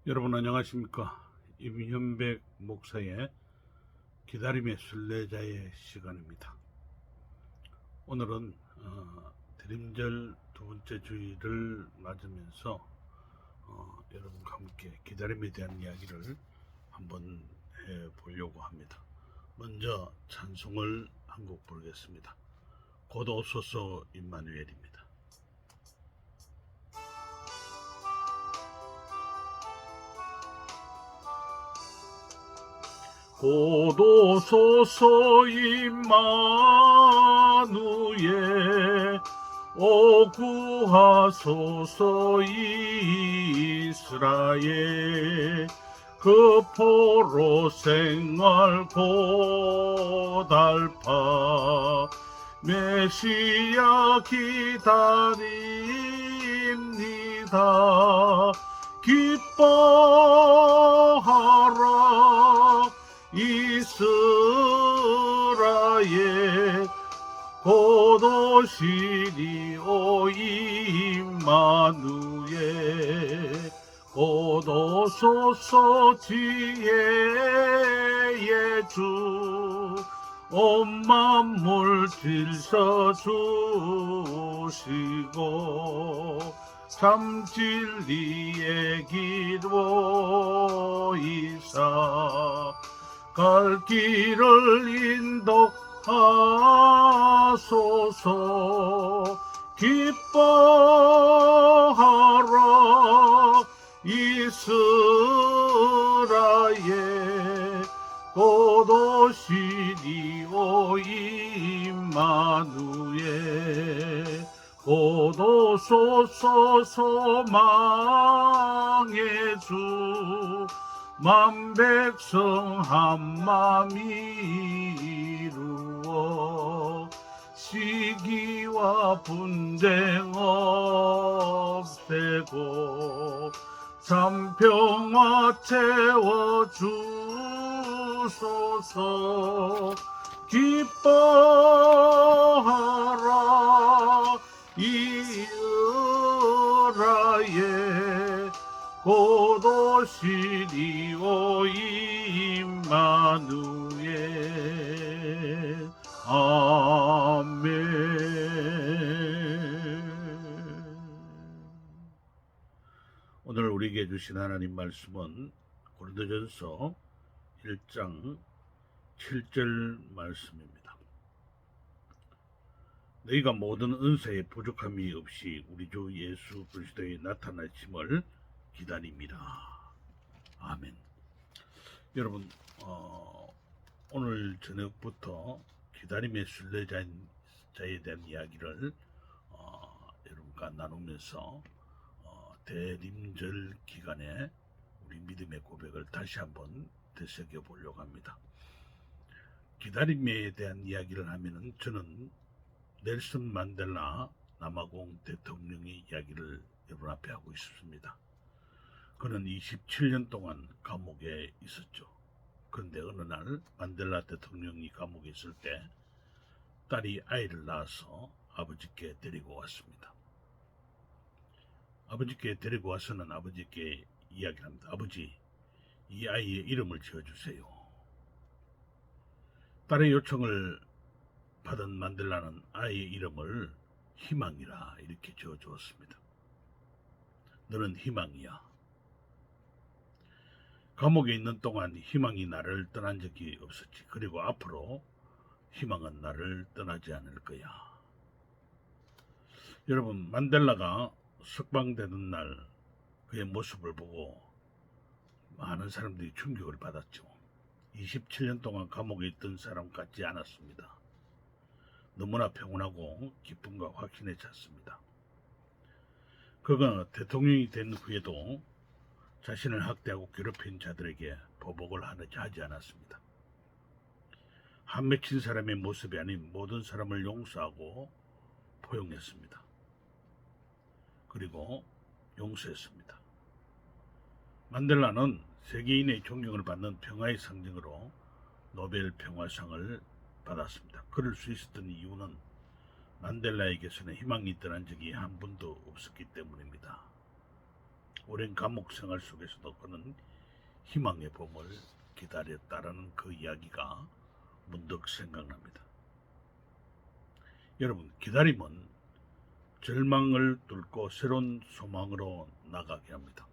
여러분 안녕하십니까? 임현백 목사의 기다림의 순례자의 시간입니다. 오늘은 대림절 두 번째 주일을 맞으면서 여러분과 함께 기다림에 대한 이야기를 한번 해보려고 합니다. 먼저 찬송을 한 곡 부르겠습니다. 곧 오소서 임마누엘입니다. 곧 오소서 임마누엘 오 구하소서 이스라엘 그 포로 생활 고달파 메시아 기다립니다. 기뻐하라 이스라엘 곧 오시리 오 임마누엘 곧 오소서 지혜의 주 온 만물 질서 주시고 참 진리의 길 보이사 갈 길을 인도하소서. 기뻐하라 이스라엘 곧 오시리 오 임마누엘 곧 오소서 소망의 주 만백성 한마음 이루어 시기와 분쟁 없애고 참평화 채워주소서. 기뻐하라 이스라엘 곧 오시리 오 임마누엘. 아멘. 오늘 우리에게 주신 하나님 말씀은 고린도전서 1장 7절 말씀입니다. 너희가 모든 은사에 부족함이 없이 우리 주 예수 그리스도의 나타나심을 기다립니다. 아멘. 여러분 오늘 저녁부터 기다림의 순례자에 대한 이야기를 여러분과 나누면서 대림절 기간에 우리 믿음의 고백을 다시 한번 되새겨 보려고 합니다. 기다림에 대한 이야기를 하면은 저는 넬슨 만델라 남아공 대통령의 이야기를 여러분 앞에 하고 싶습니다. 그는 27년 동안 감옥에 있었죠. 그런데 어느 날 만델라 대통령이 감옥에 있을 때 딸이 아이를 낳아서 아버지께 데리고 왔습니다. 아버지께 데리고 와서는 아버지께 이야기를 합니다. 아버지, 이 아이의 이름을 지어주세요. 딸의 요청을 받은 만델라는 아이의 이름을 희망이라 이렇게 지어주었습니다. 너는 희망이야. 감옥에 있는 동안 희망이 나를 떠난 적이 없었지. 그리고 앞으로 희망은 나를 떠나지 않을 거야. 여러분, 만델라가 석방되는 날 그의 모습을 보고 많은 사람들이 충격을 받았죠. 27년 동안 감옥에 있던 사람 같지 않았습니다. 너무나 평온하고 기쁨과 확신에 찼습니다. 그가 대통령이 된 후에도 자신을 학대하고 괴롭힌 자들에게 보복을 하지 않았습니다. 한 맺힌 사람의 모습이 아닌 모든 사람을 용서하고 포용했습니다. 그리고 용서했습니다. 만델라는 세계인의 존경을 받는 평화의 상징으로 노벨 평화상을 받았습니다. 그럴 수 있었던 이유는 만델라에게서는 희망이 떠난 적이 한 번도 없었기 때문입니다. 오랜 감옥 생활 속에서도 그는 희망의 봄을 기다렸다라는 그 이야기가 문득 생각납니다. 여러분, 기다림은 절망을 뚫고 새로운 소망으로 나가게 합니다.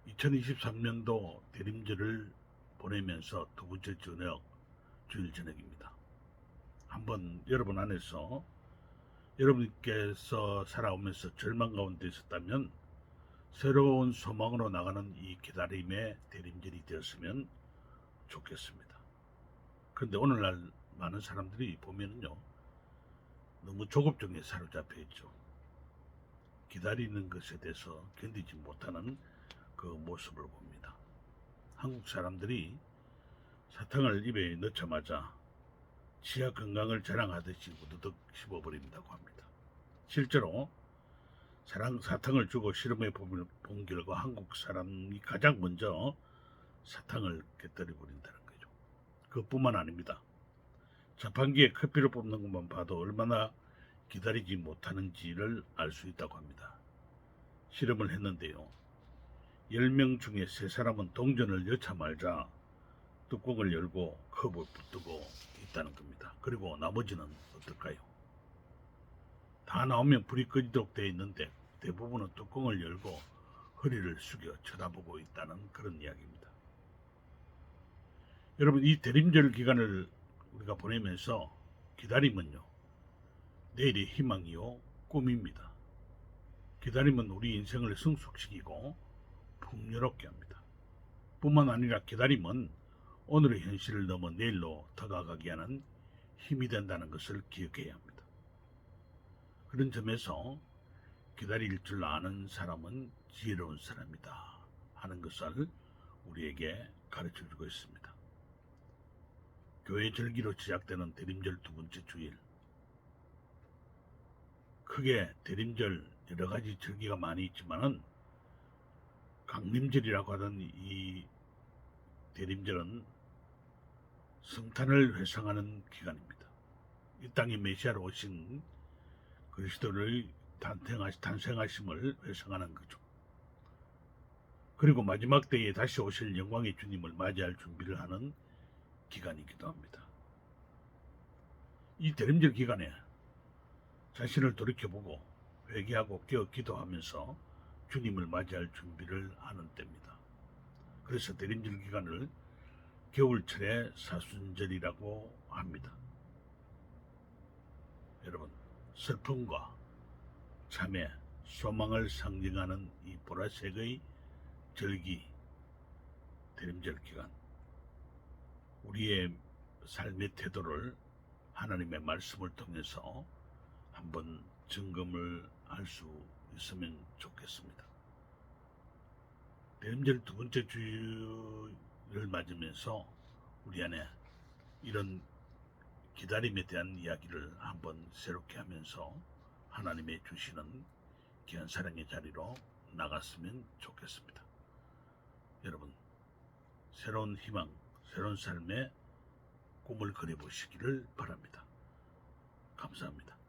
2023년도 대림절을 보내면서 두 번째 주일 저녁입니다. 한번 여러분 안에서 여러분께서 살아오면서 절망 가운데 있었다면 새로운 소망으로 나가는 이 기다림의 대림절이 되었으면 좋겠습니다. 그런데 오늘날 많은 사람들이 보면요, 너무 조급증에 사로잡혀 있죠. 기다리는 것에 대해서 견디지 못하는 그 모습을 봅니다. 한국 사람들이 사탕을 입에 넣자마자 치아 건강을 자랑하듯이 우두둑 씹어버린다고 합니다. 실제로 사탕을 주고 실험해 본 결과 한국 사람이 가장 먼저 사탕을 깨뜨려 버린다는 거죠. 그것뿐만 아닙니다. 자판기에 커피를 뽑는 것만 봐도 얼마나 기다리지 못하는지를 알 수 있다고 합니다. 실험을 했는데요. 10명 중에 3사람은 동전을 넣자 말자 뚜껑을 열고 컵을 붙들고 있다는 겁니다. 그리고 나머지는 어떨까요? 다 나오면 불이 꺼지도록 되어 있는데 대부분은 뚜껑을 열고 허리를 숙여 쳐다보고 있다는 그런 이야기입니다. 여러분, 이 대림절 기간을 우리가 보내면서 기다림은요, 내일의 희망이요 꿈입니다. 기다림은 우리 인생을 성숙시키고 풍요롭게 합니다. 뿐만 아니라 기다림은 오늘의 현실을 넘어 내일로 다가가게 하는 힘이 된다는 것을 기억해야 합니다. 그런 점에서 기다릴 줄 아는 사람은 지혜로운 사람이다 하는 것을 우리에게 가르쳐주고 있습니다. 교회 절기로 시작되는 대림절 두 번째 주일, 크게 대림절 여러가지 절기가 많이 있지만은 강림절이라고 하던 이 대림절은 성탄을 회상하는 기간입니다. 이 땅에 메시아로 오신 그리스도를 탄생하심을 회상하는 거죠. 그리고 마지막 때에 다시 오실 영광의 주님을 맞이할 준비를 하는 기간이기도 합니다. 이 대림절 기간에 자신을 돌이켜보고 회개하고 깨어 기도하면서 주님을 맞이할 준비를 하는 때입니다. 그래서 대림절 기간을 겨울철의 사순절이라고 합니다. 여러분, 슬픔과 참회, 소망을 상징하는 이 보라색의 절기, 대림절 기간, 우리의 삶의 태도를 하나님의 말씀을 통해서 한번 점검을 할 수 있으면 좋겠습니다. 대림절 두 번째 주일을 맞으면서 우리 안에 이런 기다림에 대한 이야기를 한번 새롭게 하면서 하나님의 주시는 귀한 사랑의 자리로 나갔으면 좋겠습니다. 여러분, 새로운 희망, 새로운 삶의 꿈을 그려보시기를 바랍니다. 감사합니다.